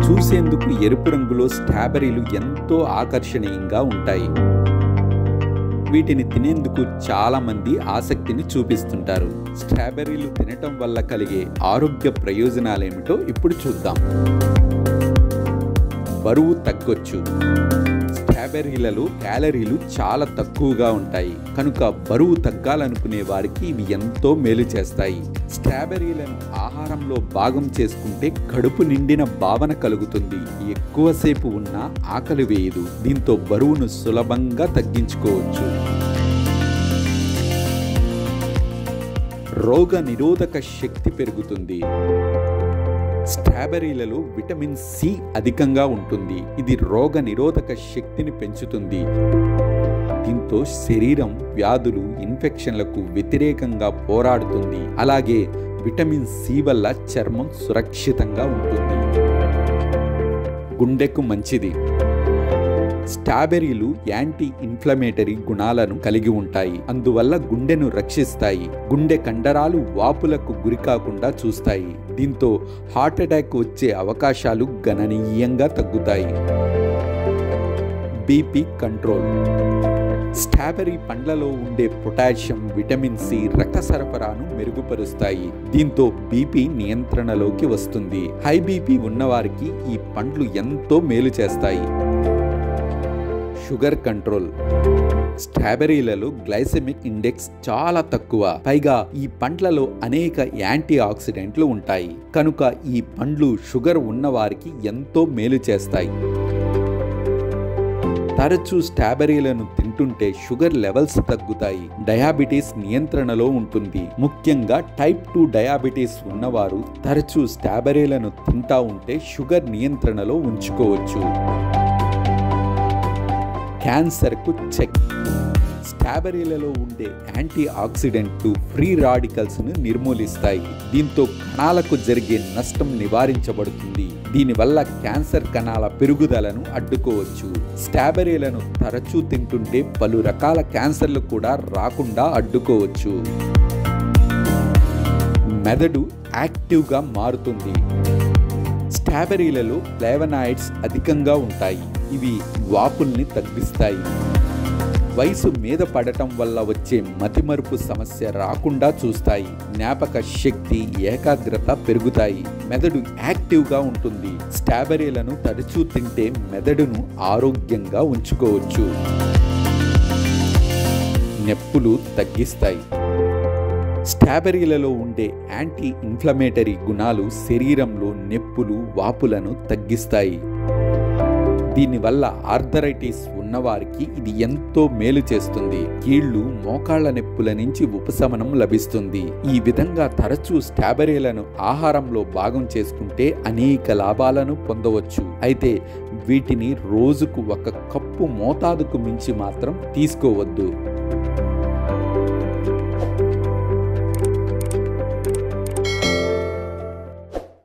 చూసేందుకు ఎరుపు రంగులో స్ట్రాబెర్రీలు ఎంతో ఆకర్షణీయంగా ఉంటాయి. వీటిని తినేందుకు చాలా మంది ఆసక్తిని చూపిస్తుంటారు. స్ట్రాబెర్రీలు తినటం వల్ల కలిగే ఆరోగ్య ప్రయోజనాలేమిటో ఇప్పుడు చూద్దాం. బరువు తగ్గొచ్చు. స్ట్రాబెర్రీలలో క్యాలరీలు చాలా తక్కువగా ఉంటాయి కనుక బరువు తగ్గాలనుకునే వారికి ఇవి ఎంతో మేలు చేస్తాయి. స్ట్రాబెర్రీలను ఆహారంలో భాగం చేసుకుంటే కడుపు నిండిన భావన కలుగుతుంది. ఎక్కువసేపు ఉన్నా ఆకలి వేయదు. దీంతో బరువును సులభంగా తగ్గించుకోవచ్చు. రోగ నిరోధక శక్తి పెరుగుతుంది. స్ట్రాబెర్రీలలో విటమిన్ సి అధికంగా ఉంటుంది. ఇది రోగ నిరోధక శక్తిని పెంచుతుంది. దీంతో శరీరం వ్యాధులు, ఇన్ఫెక్షన్లకు వ్యతిరేకంగా పోరాడుతుంది. అలాగే విటమిన్ సి వల్ల చర్మం సురక్షితంగా ఉంటుంది. గుండెకు మంచిది. స్ట్రాబెర్రీలు యాంటీ ఇన్ఫ్లమేటరీ గుణాలను కలిగి ఉంటాయి. అందువల్ల గుండెను రక్షిస్తాయి. గుండె కండరాలు వాపులకు గురికాకుండా చూస్తాయి. దీంతో హార్ట్ అటాక్ వచ్చే అవకాశాలు గణనీయంగా తగ్గుతాయి. BP control. స్ట్రాబెర్రీ పండ్లలో ఉండే పొటాషియం, విటమిన్ సి రక్త సరఫరాను మెరుగుపరుస్తాయి. దీంతో బీపీ నియంత్రణలోకి వస్తుంది. హై బీపీ ఉన్నవారికి ఈ పండ్లు ఎంతో మేలు చేస్తాయి. Sugar control. స్ట్రాబెర్రీలలో గ్లైసెమిక్ ఇండెక్స్ చాలా తక్కువ. పైగా ఈ పండ్లలో అనేక యాంటీ ఆక్సిడెంట్లు ఉంటాయి కనుక ఈ పండ్లు షుగర్ ఉన్నవారికి ఎంతో మేలు చేస్తాయి. తరచూ స్ట్రాబెర్రీలను తింటుంటే షుగర్ లెవెల్స్ తగ్గుతాయి. డయాబెటీస్ నియంత్రణలో ఉంటుంది. ముఖ్యంగా టైప్ 2 డయాబెటీస్ ఉన్నవారు తరచూ స్ట్రాబెర్రీలను తింటా ఉంటే షుగర్ నియంత్రణలో ఉంచుకోవచ్చు. క్యాన్సర్కు చెక్. స్ట్రాబెర్రీలలో ఉండే యాంటీ ఆక్సిడెంట్లు ఫ్రీ రాడికల్స్ను నిర్మూలిస్తాయి. దీంతో కణాలకు జరిగే నష్టం నివారించబడుతుంది. దీనివల్ల క్యాన్సర్ కణాల పెరుగుదలను అడ్డుకోవచ్చు. స్ట్రాబెర్రీలను తరచూ తింటుంటే పలు రకాల క్యాన్సర్లు కూడా రాకుండా అడ్డుకోవచ్చు. మెదడు యాక్టివ్గా మారుతుంది. స్ట్రాబెర్రీలలో ఫ్లేవనాయిడ్స్ అధికంగా ఉంటాయి. ఇవి వాపుల్ని తగ్గిస్తాయి. వయసు మీద పడటం వల్ల వచ్చే మతిమరుపు సమస్య రాకుండా చూస్తాయి. జ్ఞాపక శక్తి, ఏకాగ్రత పెరుగుతాయి. మెదడు యాక్టివ్గా ఉంటుంది. స్ట్రాబెర్రీలను తరచూ తింటే మెదడును ఆరోగ్యంగా ఉంచుకోవచ్చు. నొప్పులు తగ్గిస్తాయి. స్ట్రాబెర్రీలలో ఉండే యాంటీ ఇన్ఫ్లమేటరీ గుణాలు శరీరంలో నొప్పులు, వాపులను తగ్గిస్తాయి. దీనివల్ల ఆర్థరైటిస్ ఉన్నవారికి ఇది ఎంతో మేలు చేస్తుంది. కీళ్లు, మోకాళ్ల నొప్పుల నుంచి ఉపశమనం లభిస్తుంది. ఈ విధంగా తరచూ స్ట్రాబెర్రీలను ఆహారంలో భాగం చేసుకుంటే అనేక లాభాలను పొందవచ్చు. అయితే వీటిని రోజుకు 1 కప్పు మోతాదుకు మించి మాత్రం తీసుకోవద్దు.